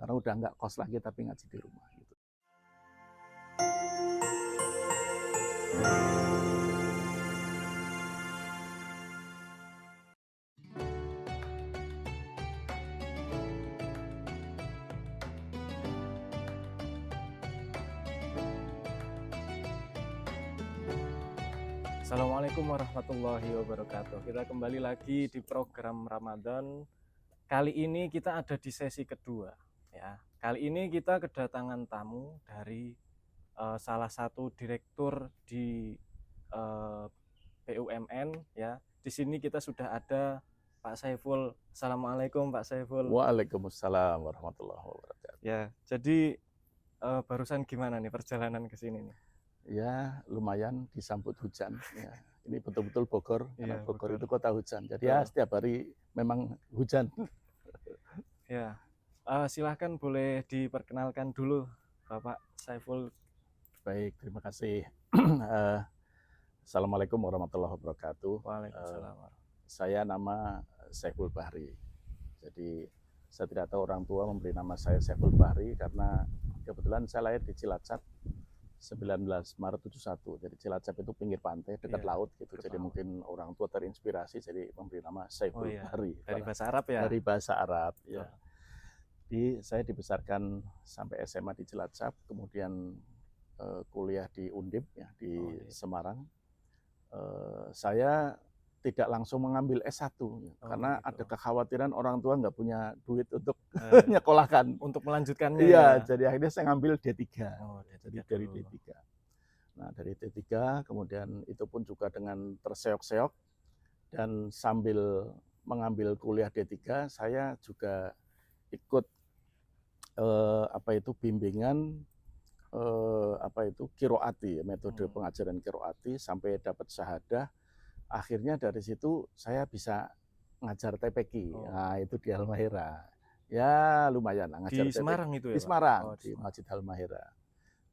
karena udah nggak kos lagi tapi ngaji di rumah gitu. Assalamualaikum warahmatullahi wabarakatuh. Kita kembali lagi di program Ramadan. Kali ini kita ada di sesi kedua, ya. Kali ini kita kedatangan tamu dari salah satu direktur di BUMN, ya. Di sini kita sudah ada Pak Saiful. Assalamualaikum Pak Saiful. Waalaikumsalam warahmatullahi wabarakatuh. Ya, jadi barusan gimana nih perjalanan ke sini nih? Ya lumayan disambut hujan. Ya. Ini betul-betul Bogor, karena Iya, Bogor Bogor. itu kota hujan. Jadi ya setiap hari memang hujan. Ya, silahkan boleh diperkenalkan dulu Bapak Saiful. Baik, terima kasih. Assalamualaikum warahmatullahi wabarakatuh. Waalaikumsalam. Saya nama Saiful Bahri. Jadi saya tidak tahu orang tua memberi nama saya Saiful Bahri karena kebetulan saya lahir di Cilacap 19 Maret 71. Jadi Cilacap itu pinggir pantai dekat laut gitu. Jadi mungkin orang tua terinspirasi jadi memberi nama Saiful Bahri. Dari bahasa Arab ya? Dari bahasa Arab ya. Jadi saya dibesarkan sampai SMA di Cilacap, kemudian kuliah di Undip ya di Semarang. Saya tidak langsung mengambil S1 ya, karena ada kekhawatiran orang tua nggak punya duit untuk nyekolahkan. Untuk melanjutkannya. Iya, jadi akhirnya saya ngambil D3. Jadi dari dulu. D3. Nah, dari D3 kemudian itu pun juga dengan terseok-seok, dan sambil mengambil kuliah D3 saya juga ikut bimbingan kiroati, metode pengajaran kiroati sampai dapat syahadah. Akhirnya dari situ saya bisa ngajar TPQ. Nah, itu di Halmahera. Ya lumayan lah ngajar di TPQ. Semarang itu ya, di Semarang, Pak? di Masjid Halmahera.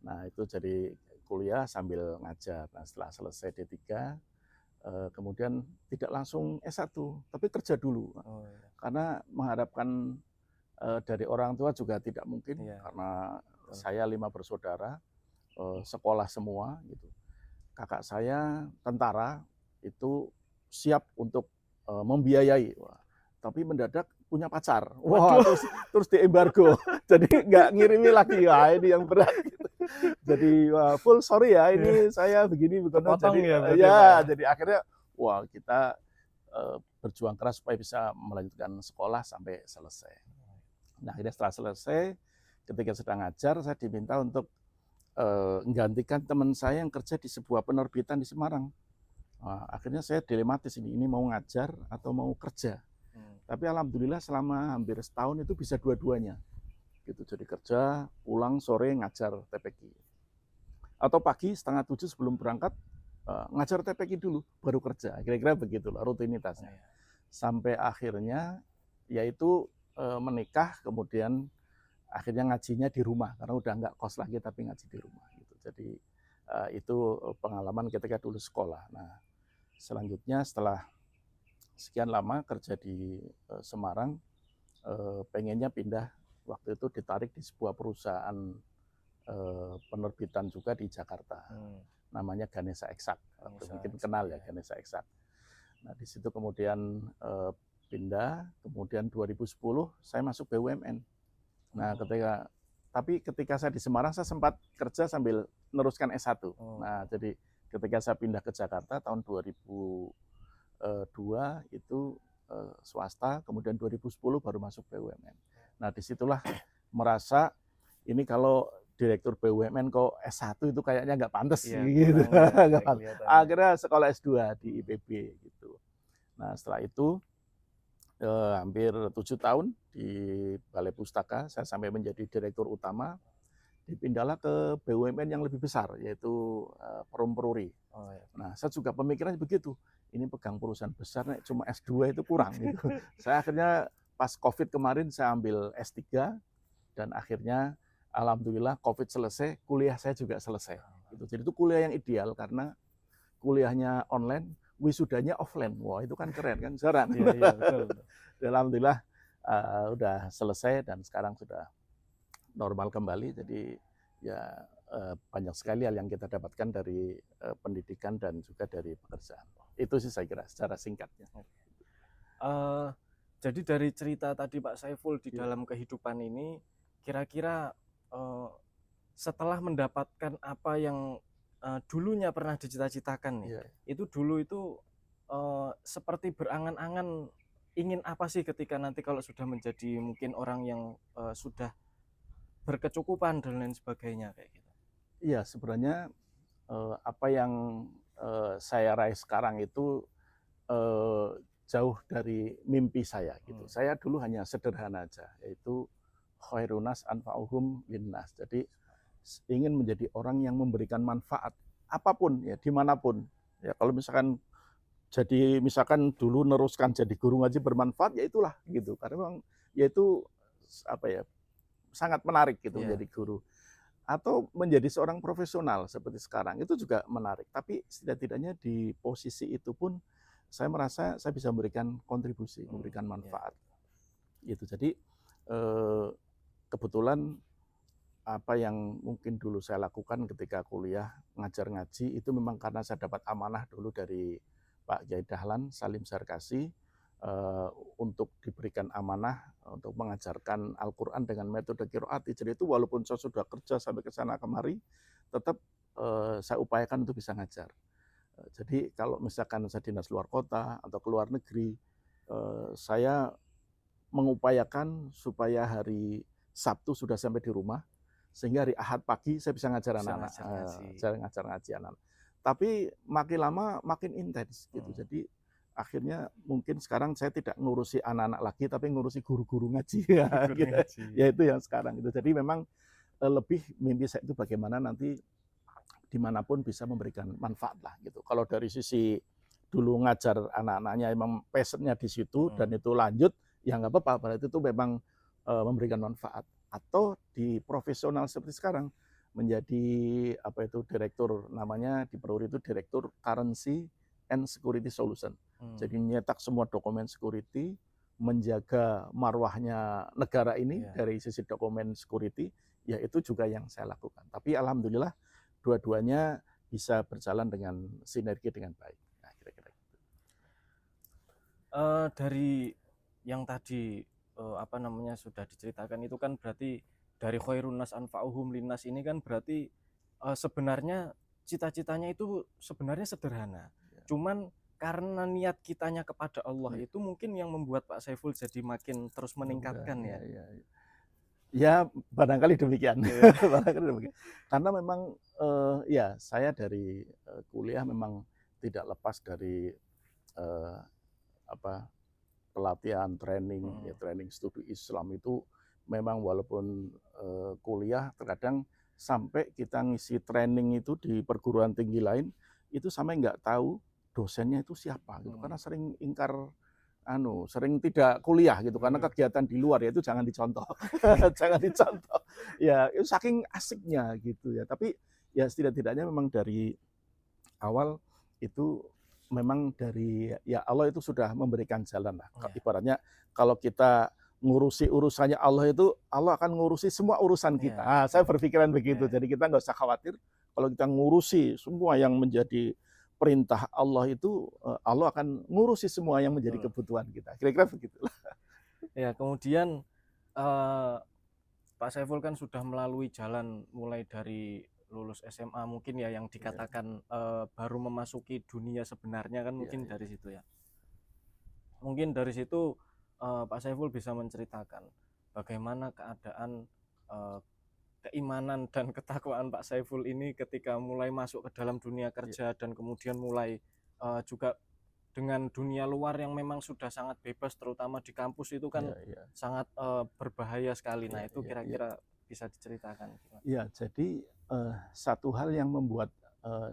Nah, itu jadi kuliah sambil ngajar. Nah, setelah selesai D3 kemudian tidak langsung S1, tapi kerja dulu. Karena mengharapkan dari orang tua juga tidak mungkin, karena saya 5 bersaudara, sekolah semua gitu. Kakak saya tentara itu siap untuk membiayai, tapi mendadak punya pacar. Wah, terus diembargo. Jadi nggak ngirimi lagi. Wah, ini yang berat. Jadi full sorry ya, ini saya begini bukan. Jadi akhirnya kita berjuang keras supaya bisa melanjutkan sekolah sampai selesai. Nah, akhirnya setelah selesai, ketika sedang ngajar, saya diminta untuk menggantikan teman saya yang kerja di sebuah penerbitan di Semarang. Nah, akhirnya saya dilematis ini mau ngajar atau mau kerja. Tapi alhamdulillah selama hampir setahun itu bisa dua-duanya. Gitu, jadi kerja, pulang sore ngajar TPQ. Atau pagi 6:30 sebelum berangkat ngajar TPQ dulu, baru kerja. Kira-kira begitulah rutinitasnya. Sampai akhirnya yaitu menikah, kemudian akhirnya ngajinya di rumah karena udah nggak kos lagi tapi ngaji di rumah gitu. Jadi itu pengalaman ketika dulu sekolah. Nah, selanjutnya setelah sekian lama kerja di Semarang, pengennya pindah. Waktu itu ditarik di sebuah perusahaan penerbitan juga di Jakarta, namanya Ganesha Eksak. Mungkin kenal ya Ganesha Eksak. Nah, di situ kemudian pindah, kemudian 2010 saya masuk BUMN. Nah, ketika saya di Semarang saya sempat kerja sambil meneruskan S1. Nah, jadi ketika saya pindah ke Jakarta tahun 2002 itu swasta, kemudian 2010 baru masuk BUMN. Nah, disitulah merasa ini kalau direktur BUMN kok S1 itu kayaknya nggak pantas gitu. Akhirnya sekolah S2 di IPB gitu. Nah, setelah itu hampir 7 tahun di Balai Pustaka, saya sampai menjadi direktur utama, dipindahlah ke BUMN yang lebih besar, yaitu Perum Peruri. Nah, saya juga pemikirannya begitu, ini pegang perusahaan besar, cuma S2 itu kurang. Gitu. Saya akhirnya pas COVID kemarin, saya ambil S3, dan akhirnya alhamdulillah COVID selesai, kuliah saya juga selesai. Gitu. Jadi itu kuliah yang ideal, karena kuliahnya online, wisudanya offline. Wah, itu kan keren kan, jarang. Iya, betul. Alhamdulillah udah selesai dan sekarang sudah normal kembali. Jadi ya banyak sekali hal yang kita dapatkan dari pendidikan dan juga dari pekerjaan. Itu sih saya kira secara singkatnya. Jadi dari cerita tadi Pak Saiful di dalam kehidupan ini, kira-kira setelah mendapatkan apa yang dulunya pernah dicita-citakan nih, itu dulu itu seperti berangan-angan ingin apa sih ketika nanti kalau sudah menjadi mungkin orang yang sudah berkecukupan dan lain sebagainya kayak gitu. Iya, sebenarnya apa yang saya raih sekarang itu jauh dari mimpi saya gitu. Saya dulu hanya sederhana aja, yaitu khairunas anfa'uhum linnas. Jadi ingin menjadi orang yang memberikan manfaat apapun ya, dimanapun. Ya kalau misalkan dulu neruskan jadi guru ngaji bermanfaat, ya itulah gitu. Karena memang ya itu apa ya, sangat menarik gitu menjadi guru. Atau menjadi seorang profesional seperti sekarang itu juga menarik. Tapi setidak-tidaknya di posisi itu pun saya merasa saya bisa memberikan kontribusi, memberikan manfaat. Gitu. Jadi kebetulan apa yang mungkin dulu saya lakukan ketika kuliah ngajar ngaji itu memang karena saya dapat amanah dulu dari Pak Kiai Dahlan Salim Sarkasi untuk diberikan amanah untuk mengajarkan Al-Quran dengan metode qiraati. Jadi itu walaupun saya sudah kerja sampai ke sana kemari, tetap saya upayakan untuk bisa ngajar. Jadi kalau misalkan saya dinas luar kota atau ke luar negeri, saya mengupayakan supaya hari Sabtu sudah sampai di rumah, sehingga hari Ahad pagi saya bisa ngajar anak-anak, ngajar ngaji anak. Tapi makin lama makin intens gitu. Jadi akhirnya mungkin sekarang saya tidak ngurusi anak-anak lagi, tapi ngurusi guru-guru ngaji. Ya itu yang sekarang itu. Jadi memang lebih mimpi saya itu bagaimana nanti dimanapun bisa memberikan manfaat lah gitu. Kalau dari sisi dulu ngajar anak-anaknya emang passionnya di situ dan itu lanjut, ya nggak apa-apa. Berarti itu memang memberikan manfaat. Atau di profesional seperti sekarang menjadi apa itu direktur, namanya di Peruri itu direktur Currency and Security Solution. Jadi nyetak semua dokumen security, menjaga marwahnya negara ini dari sisi dokumen security, ya itu juga yang saya lakukan. Tapi alhamdulillah dua-duanya bisa berjalan dengan sinergi dengan baik. Nah, kira-kira gitu. Dari yang tadi sudah diceritakan itu kan berarti dari khairunas anfa'uhum linnas ini kan berarti sebenarnya cita-citanya itu sebenarnya sederhana. Cuman karena niat kitanya kepada Allah itu mungkin yang membuat Pak Saiful jadi makin terus meningkatkan ya. Ya barangkali demikian. Barangkali demikian. Karena memang ya saya dari kuliah memang tidak lepas dari pelatihan, training, ya training studi Islam itu memang walaupun kuliah terkadang sampai kita ngisi training itu di perguruan tinggi lain itu sampai nggak tahu dosennya itu siapa gitu, karena sering ingkar sering tidak kuliah gitu karena kegiatan di luar, ya itu jangan dicontoh. Jangan dicontoh. Ya itu saking asiknya gitu ya. Tapi ya setidak-tidaknya memang dari awal itu memang dari ya Allah itu sudah memberikan jalan lah. Ibaratnya kalau kita ngurusi urusannya Allah itu, Allah akan ngurusi semua urusan kita. Nah, saya berpikiran begitu. Jadi kita nggak usah khawatir kalau kita ngurusi semua yang menjadi perintah Allah itu, Allah akan ngurusi semua yang menjadi kebutuhan kita. Kira-kira begitulah. Ya, kemudian Pak Saiful kan sudah melalui jalan mulai dari lulus SMA mungkin ya yang dikatakan baru memasuki dunia sebenarnya kan mungkin dari situ ya. Mungkin dari situ Pak Saiful bisa menceritakan bagaimana keadaan keimanan dan ketakwaan Pak Saiful ini ketika mulai masuk ke dalam dunia kerja dan kemudian mulai juga dengan dunia luar yang memang sudah sangat bebas, terutama di kampus itu kan sangat berbahaya sekali. Nah itu kira-kira bisa diceritakan. Ya, jadi satu hal yang membuat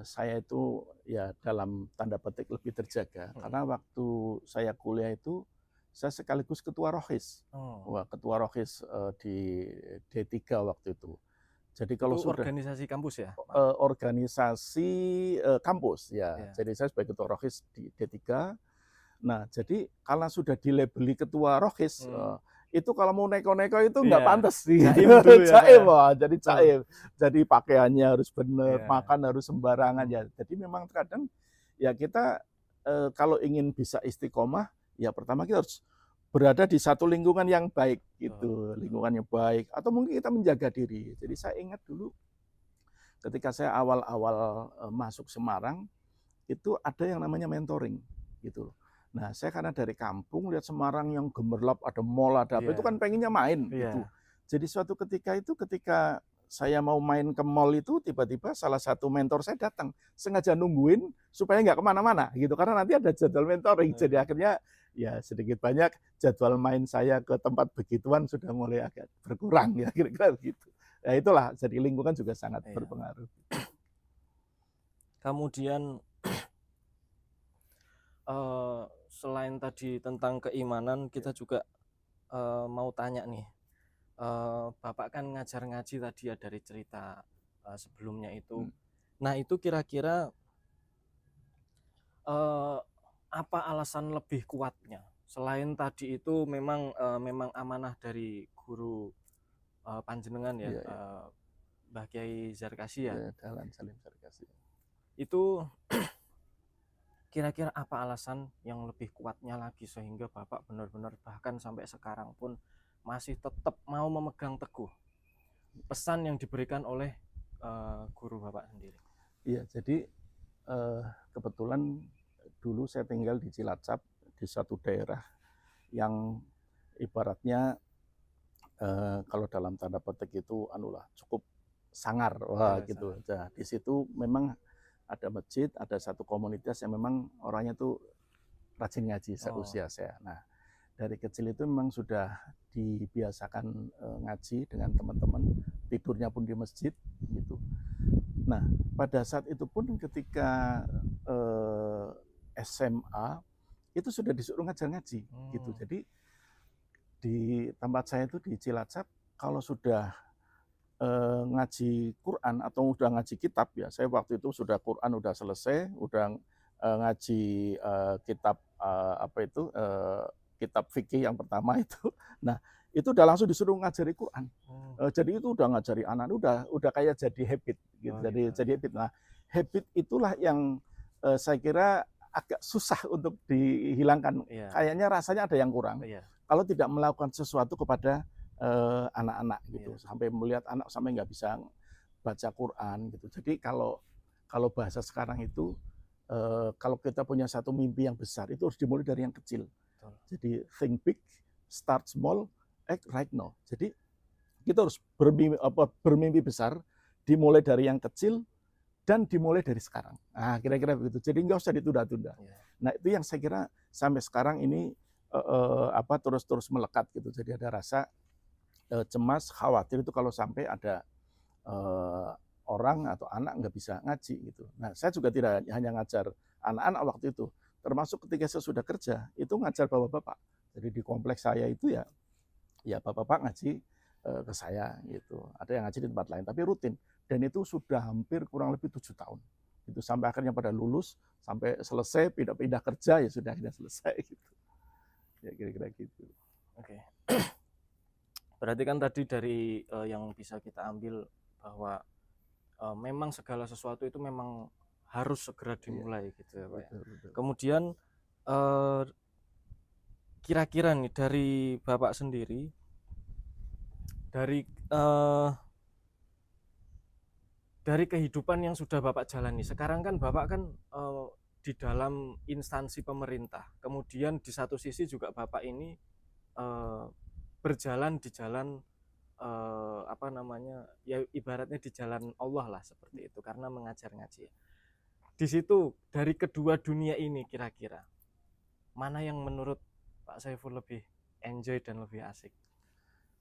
saya itu ya dalam tanda petik lebih terjaga, karena waktu saya kuliah itu saya sekaligus ketua Rohis. Ketua Rohis di D3 waktu itu. Jadi kalau itu sudah organisasi kampus ya? Organisasi kampus ya. Jadi saya sebagai ketua Rohis di D3. Nah, jadi kalau sudah dilabeli ketua Rohis, itu kalau mau neko-neko itu nggak Iya. pantas sih. Jaim dulu ya, Pak, Jaim, ya? wah, jadi Betul. jaim. Jadi pakaiannya harus benar, Iya. makan harus sembarangan Hmm. ya. Jadi memang kadang ya kita kalau ingin bisa istiqomah, ya pertama kita harus berada di satu lingkungan yang baik gitu, lingkungan yang baik, atau mungkin kita menjaga diri. Jadi saya ingat dulu ketika saya awal-awal masuk Semarang, itu ada yang namanya mentoring gitu. Nah, saya karena dari kampung lihat Semarang yang gemerlap, ada mall, ada apa, itu kan pengennya main gitu. Jadi suatu ketika itu, ketika saya mau main ke mall itu, tiba-tiba salah satu mentor saya datang, sengaja nungguin supaya nggak kemana-mana gitu, karena nanti ada jadwal mentoring. Jadi akhirnya ya sedikit banyak jadwal main saya ke tempat begituan sudah mulai agak berkurang ya, kira-kira begitu. Ya itulah, jadi lingkungan juga sangat berpengaruh. Kemudian selain tadi tentang keimanan, kita juga mau tanya nih, Bapak kan ngajar ngaji tadi ya dari cerita sebelumnya itu. Nah itu kira-kira apa alasan lebih kuatnya? Selain tadi itu memang amanah dari guru panjenengan ya, Mbah Kiai Zarkasi ya. Dahlan Salim Zarkasi. Itu kira-kira apa alasan yang lebih kuatnya lagi sehingga Bapak benar-benar bahkan sampai sekarang pun masih tetap mau memegang teguh pesan yang diberikan oleh guru Bapak sendiri? Iya, jadi kebetulan dulu saya tinggal di Cilacap, di satu daerah yang ibaratnya kalau dalam tanda petik itu cukup sangar, wah gitu. Nah, di situ memang ada masjid, ada satu komunitas yang memang orangnya tuh rajin ngaji seusia saya. Nah, dari kecil itu memang sudah dibiasakan ngaji dengan teman-teman, tidurnya pun di masjid gitu. Nah, pada saat itu pun ketika SMA itu sudah disuruh ngajar ngaji gitu. Jadi di tempat saya itu di Cilacap, kalau sudah ngaji Quran atau udah ngaji kitab ya, saya waktu itu sudah Quran udah selesai, udah ngaji kitab kitab fikih yang pertama itu. Nah, itu udah langsung disuruh ngajari Quran. Jadi itu udah ngajari anak, udah kayak jadi habit gitu. Jadi habit. Nah, habit itulah yang saya kira agak susah untuk dihilangkan. Kayaknya rasanya ada yang kurang. Kalau tidak melakukan sesuatu kepada anak-anak gitu, sampai melihat anak sampai nggak bisa baca Quran gitu. Jadi kalau bahasa sekarang itu kalau kita punya satu mimpi yang besar itu harus dimulai dari yang kecil. Jadi think big, start small, act right now. Jadi kita harus bermimpi besar, dimulai dari yang kecil dan dimulai dari sekarang. Nah, kira-kira begitu. Jadi nggak usah ditunda-tunda. Nah, itu yang saya kira sampai sekarang ini terus melekat gitu. Jadi ada rasa cemas, khawatir itu kalau sampai ada orang atau anak nggak bisa ngaji gitu. Nah, saya juga tidak hanya ngajar anak-anak waktu itu, termasuk ketika saya sudah kerja itu ngajar bapak-bapak. Jadi di kompleks saya itu ya bapak-bapak ngaji ke saya gitu. Ada yang ngaji di tempat lain tapi rutin, dan itu sudah hampir kurang lebih 7 tahun. Itu sampai akhirnya pada lulus, sampai selesai pindah kerja ya sudah akhirnya selesai gitu. Ya kira-kira gitu. Oke. Berarti kan tadi dari yang bisa kita ambil bahwa memang segala sesuatu itu memang harus segera dimulai gitu ya Pak. Betul. Kemudian kira-kira nih dari Bapak sendiri, dari kehidupan yang sudah Bapak jalani, sekarang kan Bapak kan di dalam instansi pemerintah, kemudian di satu sisi juga Bapak ini berjalan di jalan ya ibaratnya di jalan Allah lah seperti itu, karena mengajar ngaji. Di situ dari kedua dunia ini kira-kira mana yang menurut Pak Saiful lebih enjoy dan lebih asik?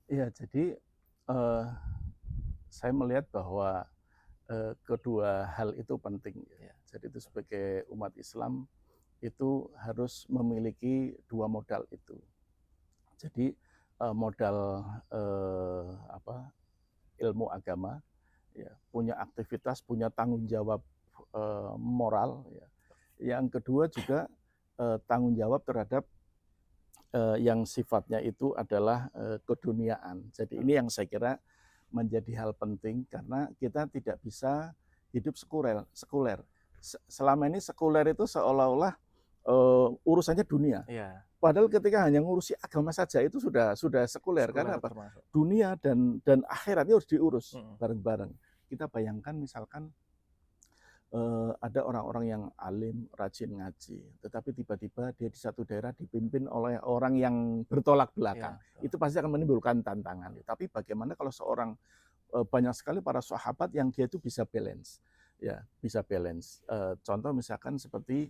Iya, jadi saya melihat bahwa kedua hal itu penting ya. Jadi itu sebagai umat Islam itu harus memiliki dua modal itu. Jadi modal ilmu agama, ya, punya aktivitas, punya tanggung jawab moral, ya. Yang kedua juga tanggung jawab terhadap yang sifatnya itu adalah keduniaan. Jadi ini yang saya kira menjadi hal penting karena kita tidak bisa hidup sekuler. Selama ini sekuler itu seolah-olah urusannya dunia. Iya. Padahal ketika hanya ngurusi agama saja itu sudah sekuler karena apa? Termasuk. Dunia dan akhiratnya harus diurus bareng-bareng. Kita bayangkan misalkan ada orang-orang yang alim, rajin ngaji, tetapi tiba-tiba dia di satu daerah dipimpin oleh orang yang bertolak belakang. Ya, itu pasti akan menimbulkan tantangan. Tapi bagaimana kalau seorang banyak sekali para sahabat yang dia itu bisa balance, ya bisa balance. Contoh misalkan seperti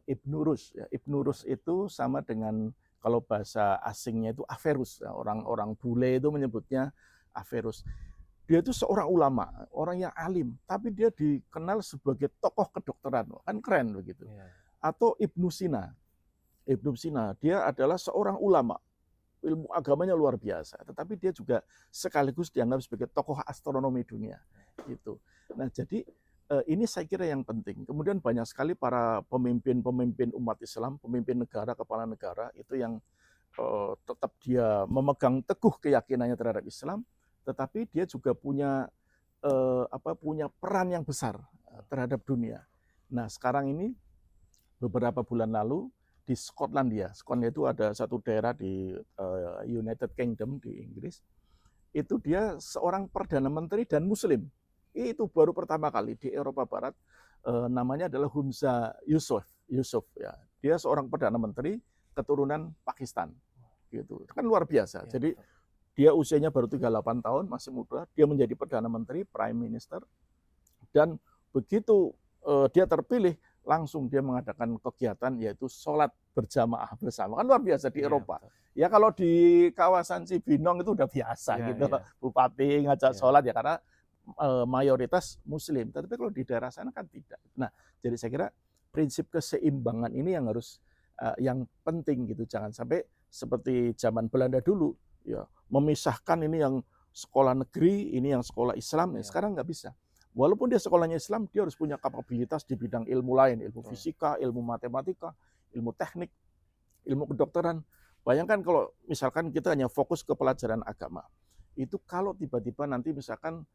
Ibnu Rus. Ya. Ibnu Rus itu sama dengan kalau bahasa asingnya itu Averus. Ya. Orang-orang bule itu menyebutnya Averus. Dia itu seorang ulama, orang yang alim, tapi dia dikenal sebagai tokoh kedokteran, kan keren begitu. Ya. Atau Ibnu Sina. Ibnu Sina, dia adalah seorang ulama, ilmu agamanya luar biasa, tetapi dia juga sekaligus dianggap sebagai tokoh astronomi dunia. Gitu. Nah, jadi ini saya kira yang penting. Kemudian banyak sekali para pemimpin umat Islam, pemimpin negara, kepala negara, itu yang tetap dia memegang teguh keyakinannya terhadap Islam, tetapi dia juga punya punya peran yang besar terhadap dunia. Nah, sekarang ini beberapa bulan lalu di Skotlandia itu ada satu daerah di United Kingdom di Inggris. Itu dia seorang perdana menteri dan Muslim. Itu baru pertama kali di Eropa Barat. Namanya adalah Humza Yusuf ya. Dia seorang perdana menteri keturunan Pakistan. Gitu. Kan luar biasa. Ya, jadi dia usianya baru 38 tahun, masih muda. Dia menjadi Perdana Menteri, Prime Minister. Dan begitu dia terpilih, langsung dia mengadakan kegiatan yaitu sholat berjamaah bersama. Kan luar biasa di Eropa. Ya kalau di kawasan Cibinong itu udah biasa gitu. Bupati ngajak sholat ya karena mayoritas Muslim. Tapi kalau di daerah sana kan tidak. Nah, jadi saya kira prinsip keseimbangan ini yang harus yang penting gitu. Jangan sampai seperti zaman Belanda dulu. Ya, memisahkan ini yang sekolah negeri, ini yang sekolah Islam. Ya. Sekarang nggak bisa. Walaupun dia sekolahnya Islam, dia harus punya kapabilitas di bidang ilmu lain, ilmu fisika, ilmu matematika, ilmu teknik, ilmu kedokteran. Bayangkan kalau misalkan kita hanya fokus ke pelajaran agama. Itu kalau tiba-tiba nanti misalkan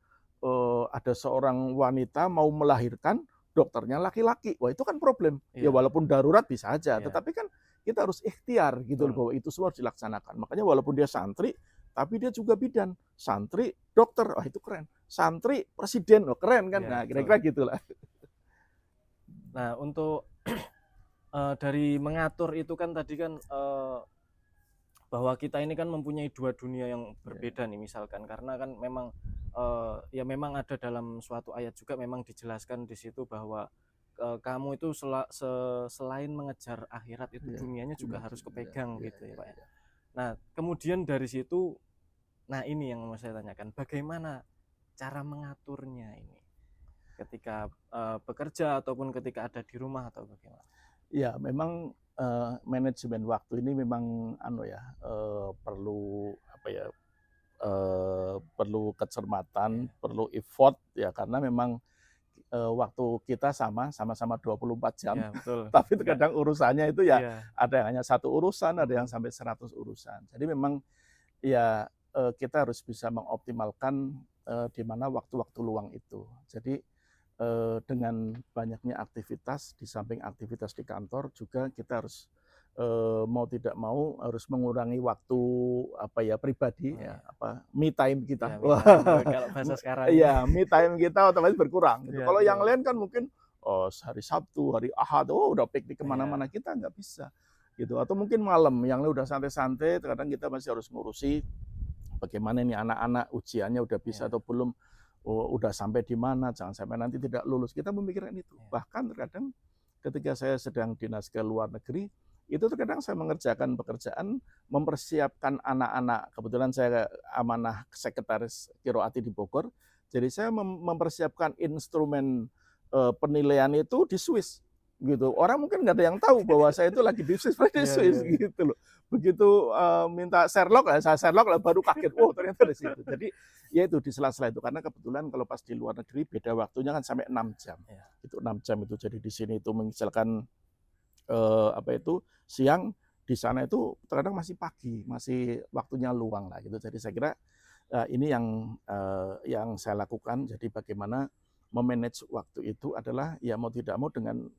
ada seorang wanita mau melahirkan, dokternya laki-laki. Wah, itu kan problem. Ya walaupun darurat bisa aja, tetapi kan kita harus ikhtiar gitu loh bahwa itu semua harus dilaksanakan. Makanya walaupun dia santri, tapi dia juga bidan. Santri, dokter, wah itu keren. Santri, presiden, wah keren kan. Nah, kira-kira gitulah. Nah, untuk dari mengatur itu kan tadi kan bahwa kita ini kan mempunyai dua dunia yang berbeda nih misalkan. Karena kan memang ya memang ada dalam suatu ayat juga memang dijelaskan di situ bahwa kamu itu selain mengejar akhirat itu dunianya juga harus kepegang gitu ya Pak ya. Nah kemudian dari situ, nah ini yang mau saya tanyakan, bagaimana cara mengaturnya ini ketika bekerja ataupun ketika ada di rumah atau bagaimana? Ya memang manajemen waktu ini memang perlu perlu kecermatan, perlu effort ya karena memang waktu kita sama-sama 24 jam, ya, betul. Tapi terkadang urusannya itu ya ada yang hanya satu urusan, ada yang sampai 100 urusan. Jadi memang ya kita harus bisa mengoptimalkan di mana waktu-waktu luang itu. Jadi dengan banyaknya aktivitas, di samping aktivitas di kantor juga kita harus mau tidak mau harus mengurangi waktu pribadi me time kita. Kalau bahasa sekarang ya me time kita otomatis berkurang gitu. Kalau yang lain kan mungkin hari Sabtu, hari Ahad udah piknik kemana-mana, kita nggak bisa gitu. Atau mungkin malam yang udah santai-santai, terkadang kita masih harus ngurusi bagaimana nih anak-anak ujiannya udah bisa atau belum, udah sampai di mana, jangan sampai nanti tidak lulus. Kita memikirkan itu. Bahkan terkadang ketika saya sedang dinas ke luar negeri, itu terkadang saya mengerjakan pekerjaan mempersiapkan anak-anak. Kebetulan saya amanah sekretaris Qiroati di Bogor, jadi saya mempersiapkan instrumen penilaian itu di Swiss gitu. Orang mungkin nggak ada yang tahu bahwa saya itu lagi di Swiss gitu loh. Begitu minta Sherlock, saya Sherlock baru kaget, ternyata di situ. Jadi ya itu di sela-sela itu, karena kebetulan kalau pas di luar negeri beda waktunya kan sampai 6 jam. Itu 6 jam itu, jadi di sini itu mengisalkan siang, di sana itu terkadang masih pagi, masih waktunya luang lah gitu. Jadi saya kira ini yang saya lakukan. Jadi bagaimana memanage waktu itu adalah ya mau tidak mau dengan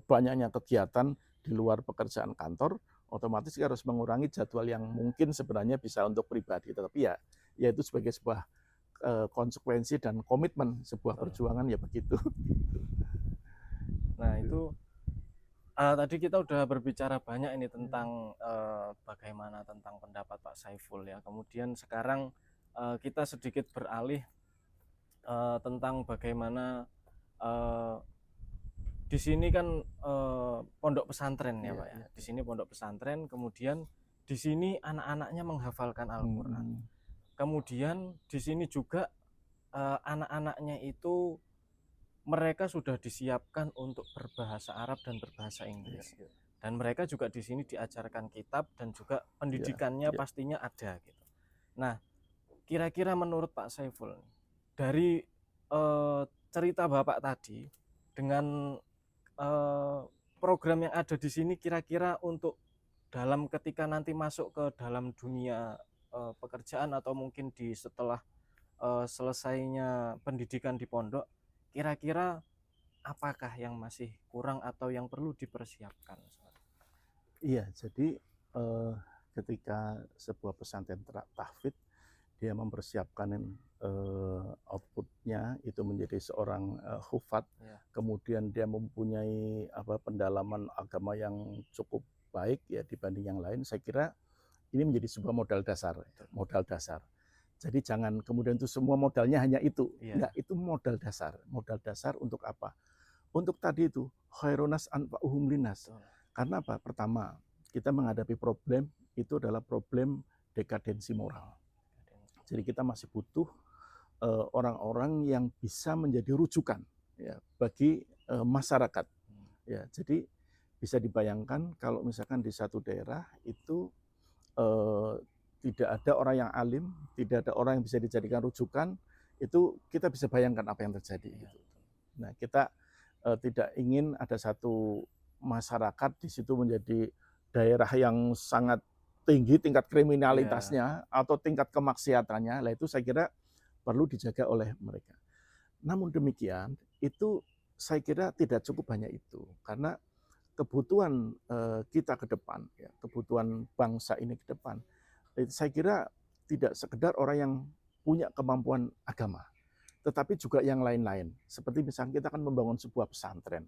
banyaknya kegiatan di luar pekerjaan kantor, otomatis harus mengurangi jadwal yang mungkin sebenarnya bisa untuk pribadi, tetapi ya itu sebagai sebuah konsekuensi dan komitmen sebuah perjuangan ya begitu. Nah itu tadi kita udah berbicara banyak ini tentang bagaimana tentang pendapat Pak Saiful ya. Kemudian sekarang kita sedikit beralih tentang bagaimana di sini kan pondok pesantren ya Pak ya. Di sini pondok pesantren, kemudian di sini anak-anaknya menghafalkan Al-Quran. Kemudian di sini juga anak-anaknya itu mereka sudah disiapkan untuk berbahasa Arab dan berbahasa Inggris. Dan mereka juga di sini diajarkan kitab dan juga pendidikannya pastinya ada gitu. Nah, kira-kira menurut Pak Saiful dari cerita Bapak tadi dengan program yang ada di sini, kira-kira untuk dalam ketika nanti masuk ke dalam dunia pekerjaan atau mungkin di setelah selesainya pendidikan di pondok, kira-kira apakah yang masih kurang atau yang perlu dipersiapkan? Iya, jadi ketika sebuah pesantren tahfidz dia mempersiapkan outputnya itu menjadi seorang hufat, kemudian dia mempunyai pendalaman agama yang cukup baik ya dibanding yang lain, saya kira ini menjadi sebuah modal dasar. Jadi jangan kemudian itu semua modalnya hanya itu. Enggak, itu modal dasar. Modal dasar untuk apa? Untuk tadi itu khairunas anfa'uhum linnas. Karena apa? Pertama, kita menghadapi problem itu adalah problem dekadensi moral. Jadi kita masih butuh orang-orang yang bisa menjadi rujukan ya bagi masyarakat. Ya, jadi bisa dibayangkan kalau misalkan di satu daerah itu tidak ada orang yang alim, tidak ada orang yang bisa dijadikan rujukan, itu kita bisa bayangkan apa yang terjadi. Gitu. Nah, kita tidak ingin ada satu masyarakat di situ menjadi daerah yang sangat tinggi tingkat kriminalitasnya atau tingkat kemaksiatannya. Lah itu saya kira perlu dijaga oleh mereka. Namun demikian, itu saya kira tidak cukup hanya itu, karena kebutuhan kita ke depan, ya, kebutuhan bangsa ini ke depan. Saya kira tidak sekedar orang yang punya kemampuan agama, tetapi juga yang lain-lain. Seperti misalnya kita akan membangun sebuah pesantren.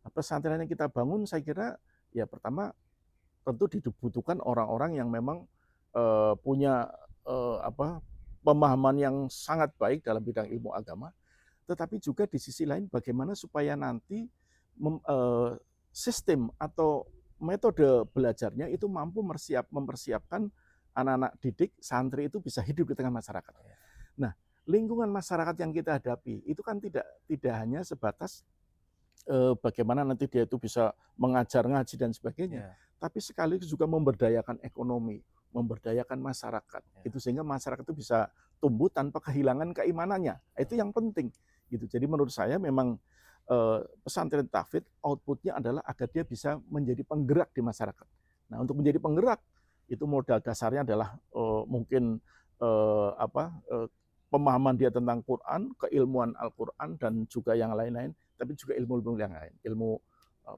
Nah, pesantren yang kita bangun, saya kira ya pertama tentu dibutuhkan orang-orang yang memang punya pemahaman yang sangat baik dalam bidang ilmu agama, tetapi juga di sisi lain bagaimana supaya nanti sistem atau metode belajarnya itu mampu mempersiapkan anak-anak didik, santri itu bisa hidup di tengah masyarakat. Nah, lingkungan masyarakat yang kita hadapi itu kan tidak hanya sebatas bagaimana nanti dia itu bisa mengajar ngaji dan sebagainya, tapi sekaligus juga memberdayakan ekonomi, memberdayakan masyarakat. Itu sehingga masyarakat itu bisa tumbuh tanpa kehilangan keimanannya. Itu yang penting. Gitu. Jadi menurut saya memang pesantren tahfidz outputnya adalah agar dia bisa menjadi penggerak di masyarakat. Nah, untuk menjadi penggerak itu modal dasarnya adalah mungkin pemahaman dia tentang Quran, keilmuan Al-Quran dan juga yang lain-lain, tapi juga ilmu-ilmu yang lain, ilmu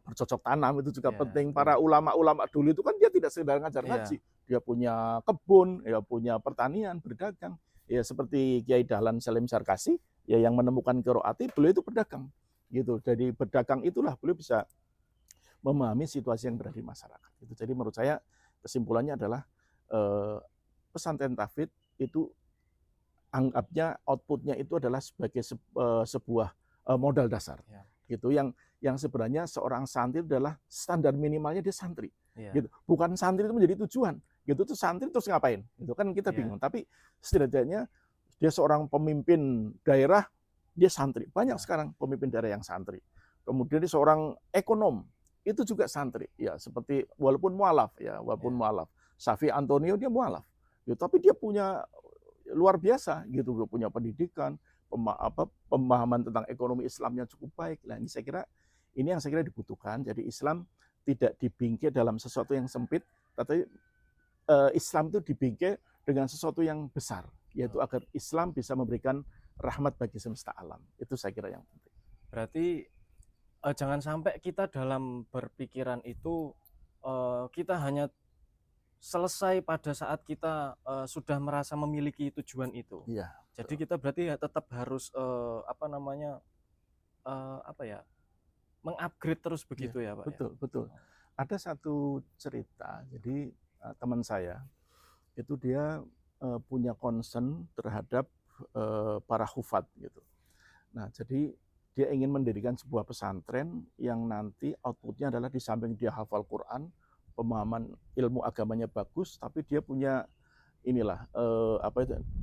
bercocok tanam itu juga penting. Para ulama-ulama dulu itu kan dia tidak sekedar ngajar ngaji, dia punya kebun, ya punya pertanian, berdagang. Ya seperti Kiai Dahlan Salim Sarkasi, ya yang menemukan qiraati, beliau itu berdagang. Gitu. Jadi berdagang itulah beliau bisa memahami situasi yang berada di masyarakat. Gitu. Jadi menurut saya kesimpulannya adalah pesantren tahfidz itu anggapnya outputnya itu adalah sebagai sebuah modal dasar, gitu. Yang sebenarnya seorang santri adalah standar minimalnya dia santri, gitu. Bukan santri itu menjadi tujuan, gitu. Tuh santri terus ngapain? Itu kan kita bingung. Tapi setidaknya dia seorang pemimpin daerah, dia santri. Banyak sekarang pemimpin daerah yang santri. Kemudian dia seorang ekonom, itu juga santri, ya seperti walaupun mualaf, mualaf. Safi Antonio dia mualaf, gitu. Tapi dia punya luar biasa, gitu. Dia punya pendidikan, pemahaman tentang ekonomi Islamnya cukup baik. Nah, ini yang saya kira dibutuhkan. Jadi Islam tidak dibingkai dalam sesuatu yang sempit, tapi Islam itu dibingkai dengan sesuatu yang besar, yaitu agar Islam bisa memberikan rahmat bagi semesta alam. Itu saya kira yang penting. Berarti jangan sampai kita dalam berpikiran itu kita hanya selesai pada saat kita sudah merasa memiliki tujuan itu. Iya. Jadi kita berarti ya tetap harus mengupgrade terus begitu ya Pak. Betul, betul. Ada satu cerita, jadi teman saya itu dia punya concern terhadap para hufat gitu. Nah, jadi dia ingin mendirikan sebuah pesantren yang nanti outputnya adalah di samping dia hafal Quran, pemahaman ilmu agamanya bagus, tapi dia punya inilah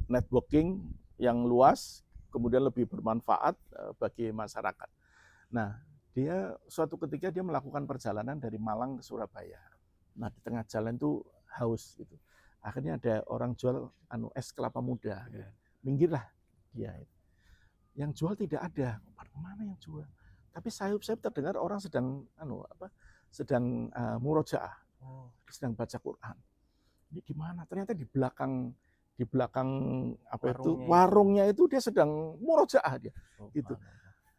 networking yang luas, kemudian lebih bermanfaat bagi masyarakat. Nah, dia suatu ketika dia melakukan perjalanan dari Malang ke Surabaya. Nah, di tengah jalan tuh haus gitu. Akhirnya ada orang jual es kelapa muda. Gitu. Minggirlah dia. Yang jual tidak ada. Mana yang jual? Tapi sayup-sayup terdengar orang sedang murojaah. Sedang baca Quran. Ini di mana? Ternyata di belakang warungnya itu dia sedang murojaah dia. Gitu.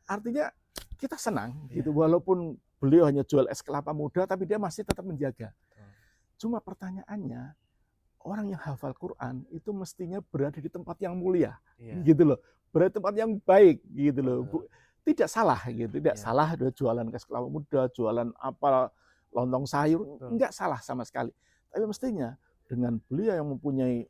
Artinya kita senang gitu, walaupun beliau hanya jual es kelapa muda, tapi dia masih tetap menjaga. Cuma pertanyaannya, orang yang hafal Quran itu mestinya berada di tempat yang mulia, gitu loh, berada di tempat yang baik, gitu loh. Tidak salah gitu, tidak salah dia jualan es kelapa muda, jualan apa lontong sayur, enggak salah sama sekali. Tapi mestinya dengan beliau yang mempunyai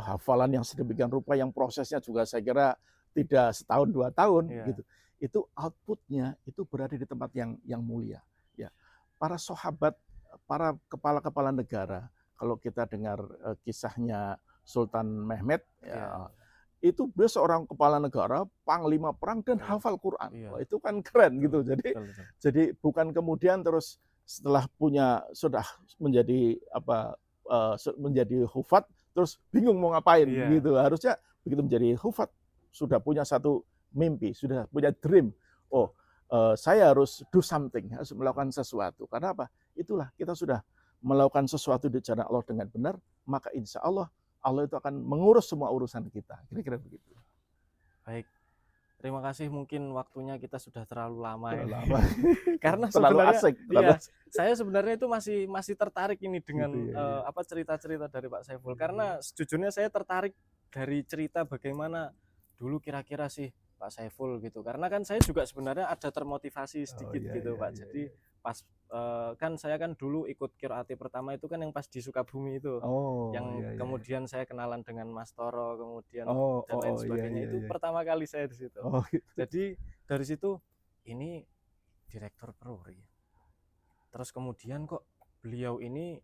hafalan yang sedemikian rupa, yang prosesnya juga saya kira tidak setahun 2 tahun gitu. Itu outputnya itu berada di tempat yang mulia. Ya, para sahabat, para kepala-kepala negara, kalau kita dengar kisahnya Sultan Mehmet, itu beliau seorang kepala negara, panglima perang dan hafal Quran. Wah, itu kan keren gitu. Jadi bukan kemudian terus setelah sudah menjadi menjadi hufat terus bingung mau ngapain gitu. Harusnya begitu menjadi hufat sudah punya satu mimpi, sudah punya dream. Saya harus do something, harus melakukan sesuatu. Karena apa? Itulah kita sudah melakukan sesuatu di jalan Allah dengan benar, maka insya Allah Allah itu akan mengurus semua urusan kita. Kira-kira begitu. Baik. Terima kasih, mungkin waktunya kita sudah terlalu lama ya. Karena sebenarnya asik, saya sebenarnya itu masih tertarik ini dengan cerita-cerita dari Pak Saiful. Karena sejujurnya saya tertarik dari cerita bagaimana dulu kira-kira sih Pak Saiful gitu. Karena kan saya juga sebenarnya ada termotivasi sedikit Pak. Jadi pas kan saya kan dulu ikut qiraat pertama itu kan yang pas di Sukabumi itu. Kemudian saya kenalan dengan Mas Toro, kemudian dan lain sebagainya. Itu pertama kali saya di situ. Jadi dari situ ini direktur Peruri. Terus kemudian kok beliau ini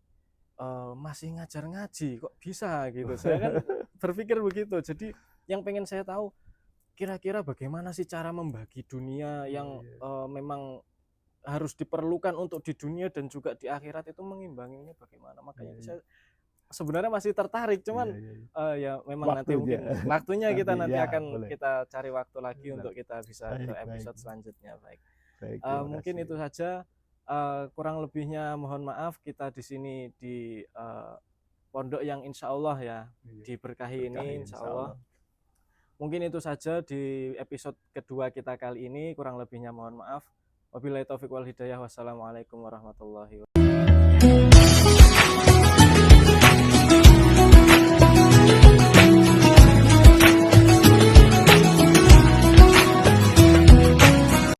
masih ngajar ngaji, kok bisa gitu. Saya kan berpikir begitu. Jadi yang pengen saya tahu kira-kira bagaimana sih cara membagi dunia yang memang harus diperlukan untuk di dunia dan juga di akhirat itu mengimbanginya bagaimana. Makanya saya sebenarnya masih tertarik, cuman ya memang nanti mungkin waktunya kita nanti akan kita cari waktu lagi untuk kita bisa ke episode selanjutnya. Baik. Mungkin itu saja, kurang lebihnya mohon maaf. Kita di sini di pondok yang insya Allah ya diberkahi ini insya Allah. Mungkin itu saja di episode kedua kita kali ini, kurang lebihnya mohon maaf. Wabillahi taufiq wal hidayah. Wassalamualaikum warahmatullahi wabarakatuh.